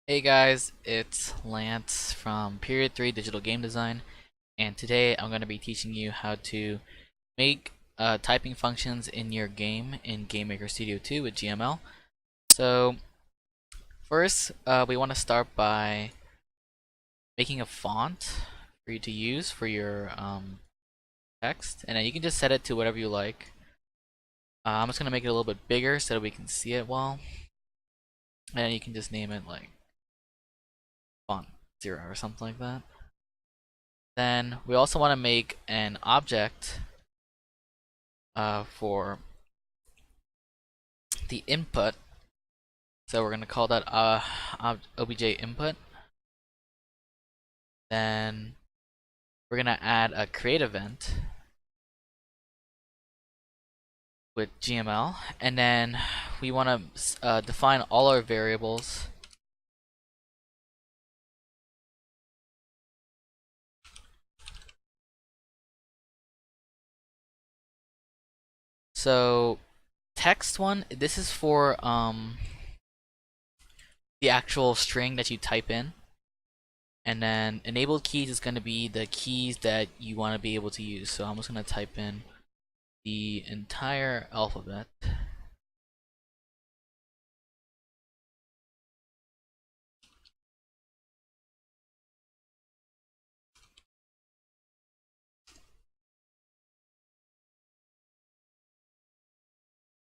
Hey guys, it's Lance from Period 3 Digital Game Design, and today I'm going to be teaching you how to make typing functions in your game in GameMaker Studio 2 with GML. So first, we want to start by making a font for you to use for your text, and then you can just set it to whatever you like. I'm just going to make it a little bit bigger so that we can see it well, and you can just name it like font 0 or something like that. Then we also want to make an object for the input. So we're going to call that obj input. Then we're going to add a create event with GML. And then we want to define all our variables. So text one, this is for the actual string that you type in. And then enabled keys is going to be the keys that you want to be able to use. So I'm just going to type in the entire alphabet.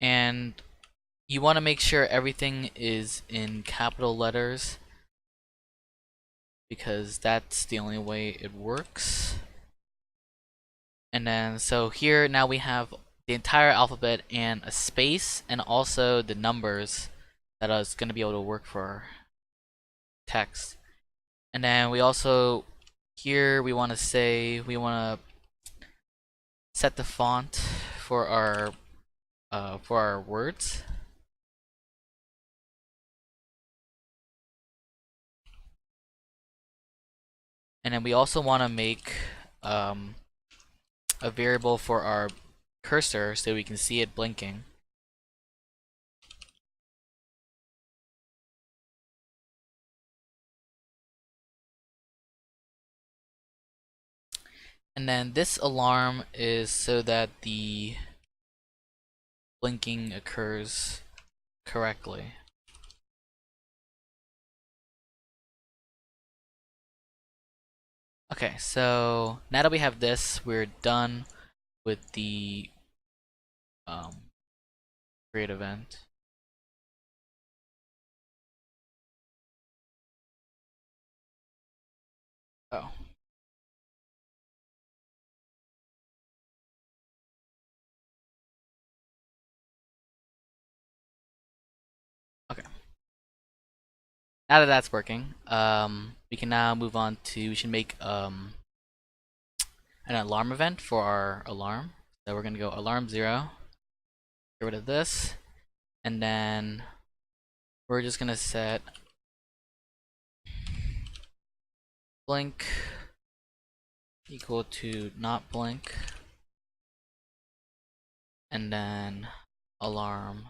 And you want to make sure everything is in capital letters because that's the only way it works. And then so here now we have the entire alphabet and a space and also the numbers that is going to be able to work for text. And then we also here we want to say we want to set the font for our words. And then we also want to make a variable for our cursor so we can see it blinking. And then this alarm is so that the blinking occurs correctly. Okay, so now that we have this, we're done with the create event. Oh. Okay. Now that that's working, we can now move on to, we should make an alarm event for our alarm. So we're gonna go alarm 0, get rid of this, and then we're just gonna set blink equal to not blink, and then alarm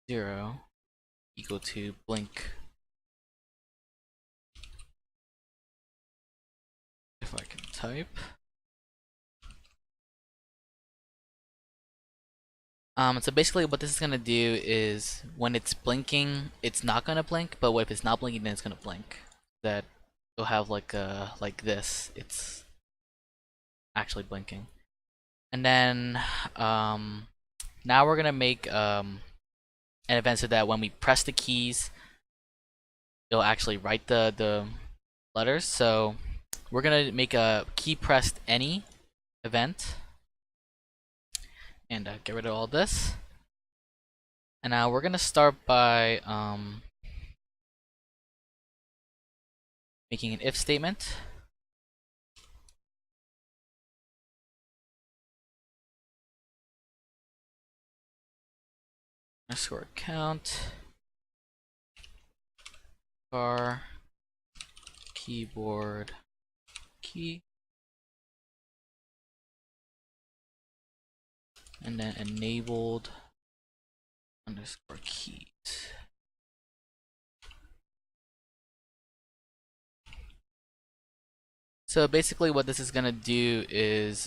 0 equal to blink. If I can type. So basically what this is gonna do is when it's blinking, it's not gonna blink, but if it's not blinking, then it's gonna blink. That will have like this, it's actually blinking. And then now we're gonna make an event so that when we press the keys, it'll actually write the letters. So we're gonna make a key pressed any event and get rid of all this. And now we're gonna start by making an if statement. Underscore count bar keyboard key, and then enabled underscore keys. So basically what this is going to do is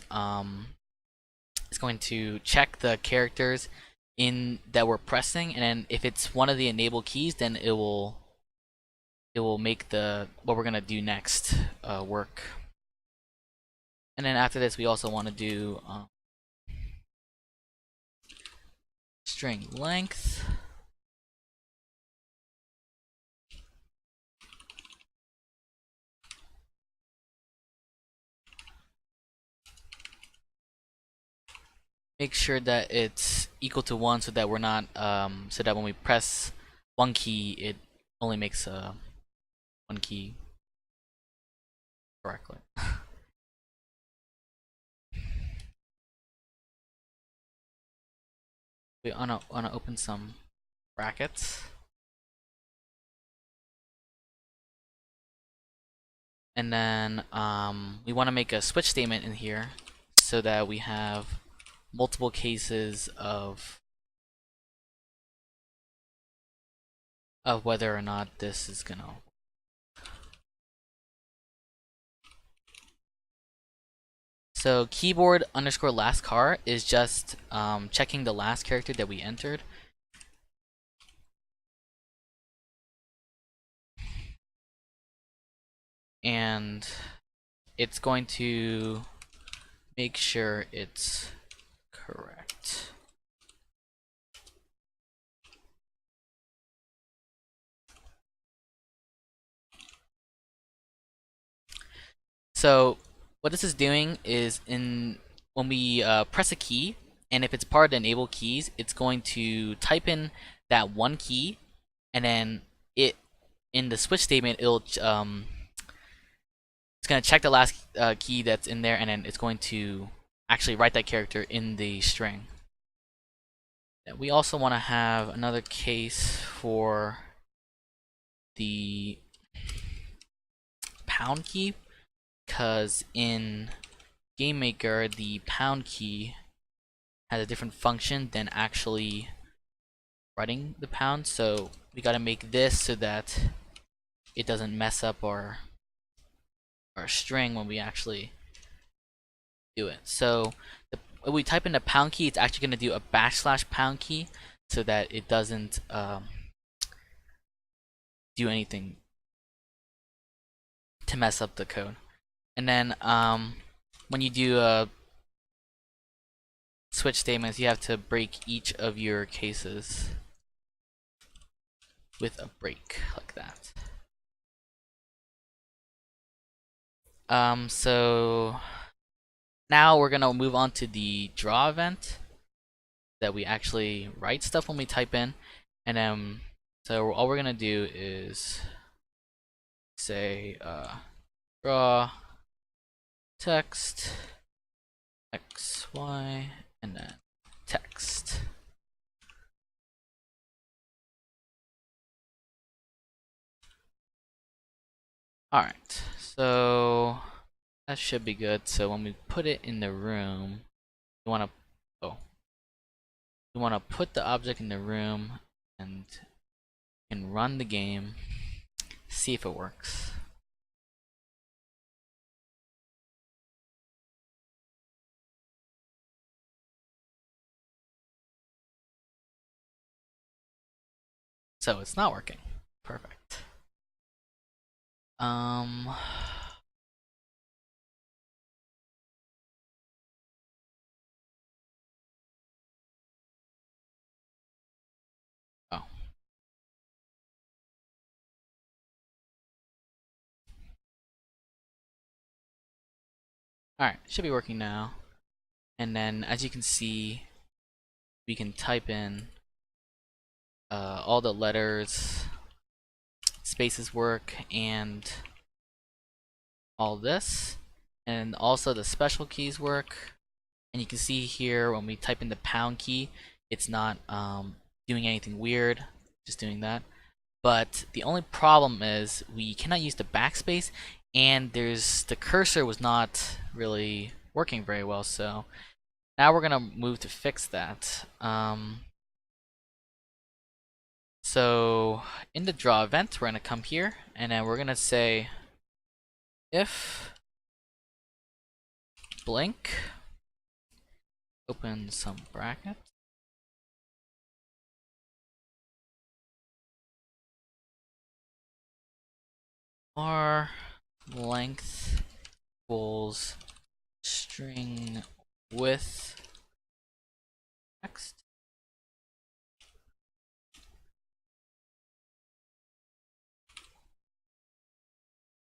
it's going to check the characters in that we're pressing, and then if it's one of the enable keys, then it will make the what we're going to do next work. And then after this we also want to do string length. Make sure that it's equal to 1 so that we're not so that when we press one key it only makes one key correctly. We wanna open some brackets. And then we want to make a switch statement in here so that we have multiple cases of whether or not this is gonna. So keyboard underscore last car is just checking the last character that we entered. And it's going to make sure it's correct. So what this is doing is when we press a key, and if it's part of the enable keys, it's going to type in that one key, and then in the switch statement it's going to check the last key that's in there, and then it's going to actually write that character in the string. And we also want to have another case for the pound key, because in GameMaker the pound key has a different function than actually writing the pound, so we gotta make this so that it doesn't mess up our string when we actually do it. So when we type in the pound key, it's actually gonna do a /pound key so that it doesn't do anything to mess up the code. And then when you do switch statements, you have to break each of your cases with a break like that. So now we're gonna move on to the draw event that we actually write stuff when we type in, and then so all we're gonna do is say draw text x y and then text. Alright, so that should be good. So when we put it in the room, we want to put the object in the room and run the game, see if it works. So it's not working. Perfect. Oh. Alright, should be working now. And then as you can see, we can type in all the letters, spaces work, and all this. And also the special keys work. And you can see here when we type in the pound key, it's not doing anything weird, just doing that. But the only problem is we cannot use the backspace, and the cursor was not really working very well. So now we're gonna move to fix that. So in the draw event, we're gonna come here, and then we're gonna say if blink, open some brackets, var length equals string width text,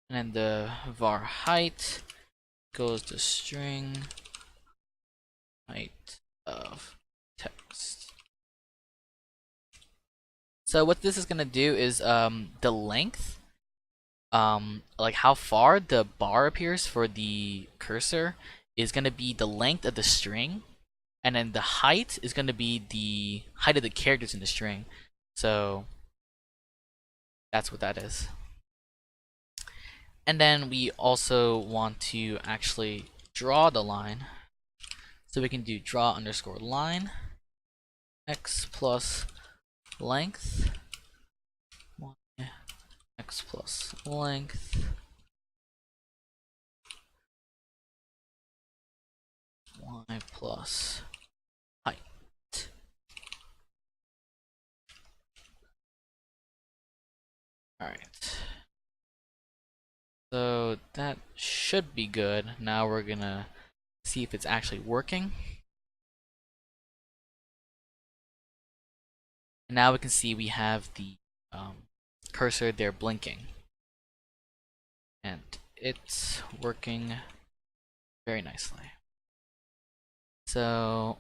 and then the var height goes to string height of text. So what this is gonna do is the length, like how far the bar appears for the cursor is gonna be the length of the string, and then the height is gonna be the height of the characters in the string. So that's what that is. And then we also want to actually draw the line. So we can do draw underscore line x plus length y x plus length y plus height. Alright. So that should be good. Now we're gonna see if it's actually working. And now we can see we have the cursor there blinking. And it's working very nicely. So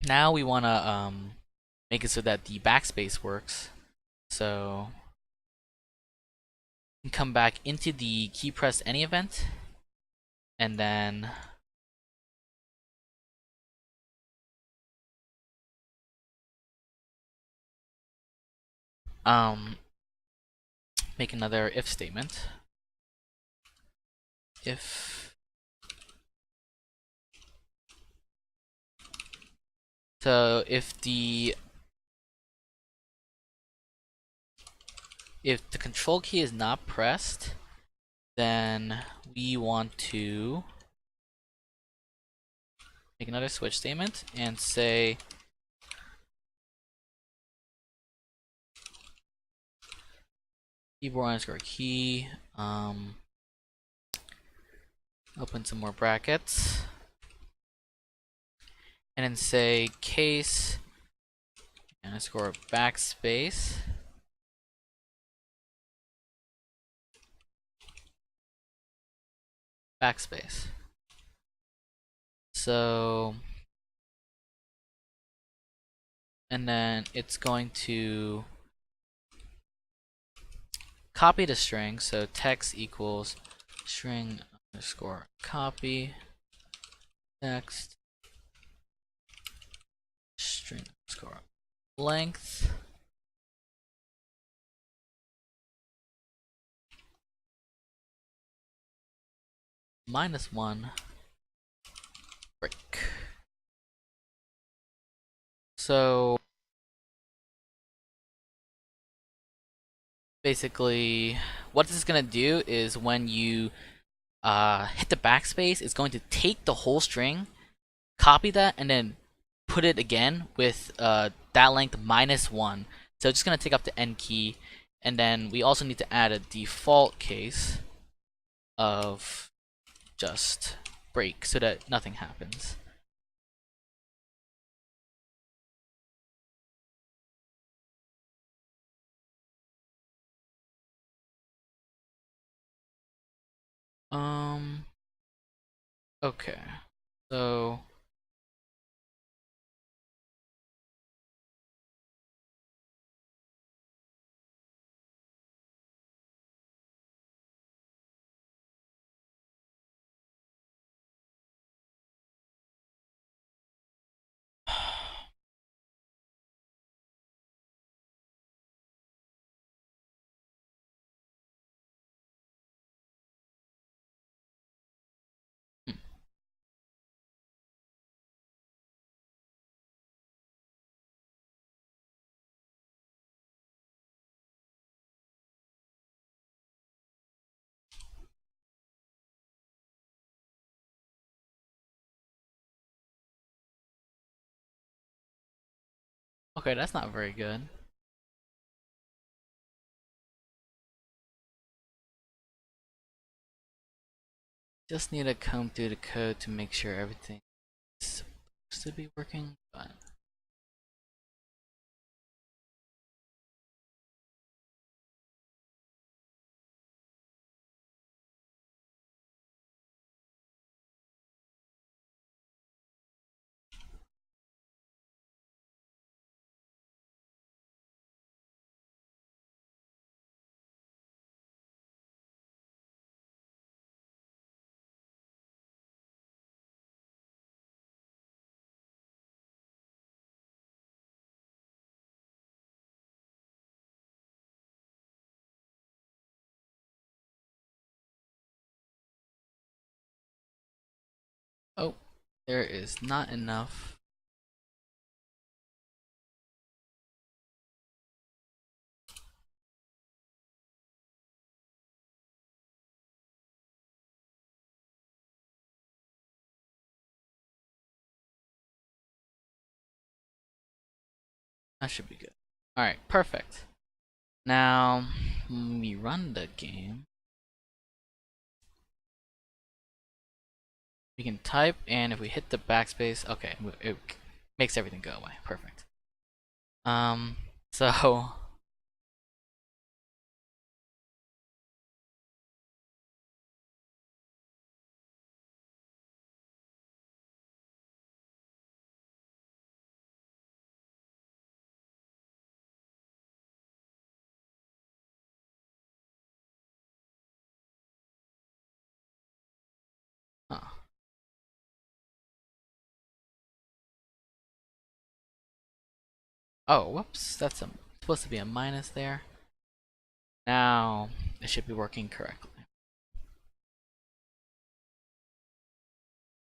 now we want to make it so that the backspace works. So you can come back into the key press any event, and then make another if statement. If so, if the control key is not pressed, then we want to make another switch statement and say keyboard underscore key, open some more brackets, and then say case underscore backspace backspace. So, and then it's going to copy the string, so text equals string underscore copy text string underscore length -1 break. So basically what this is going to do is when you hit the backspace, it's going to take the whole string, copy that, and then put it again with that length -1. So it's just going to take up the end key, and then we also need to add a default case of just break so that nothing happens. Okay, so Okay, that's not very good. Just need to comb through the code to make sure everything is supposed to be working, but oh, there is not enough. That should be good. Alright, perfect. Now, when we run the game, we can type, and if we hit the backspace, okay, it makes everything go away. Perfect. So huh. Oh, whoops, that's supposed to be a minus there. Now it should be working correctly.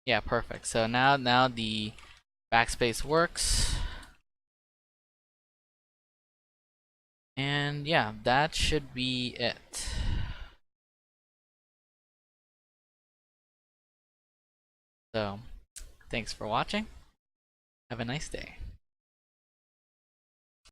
Yeah, perfect. So now the backspace works. And yeah, that should be it. So, thanks for watching. Have a nice day.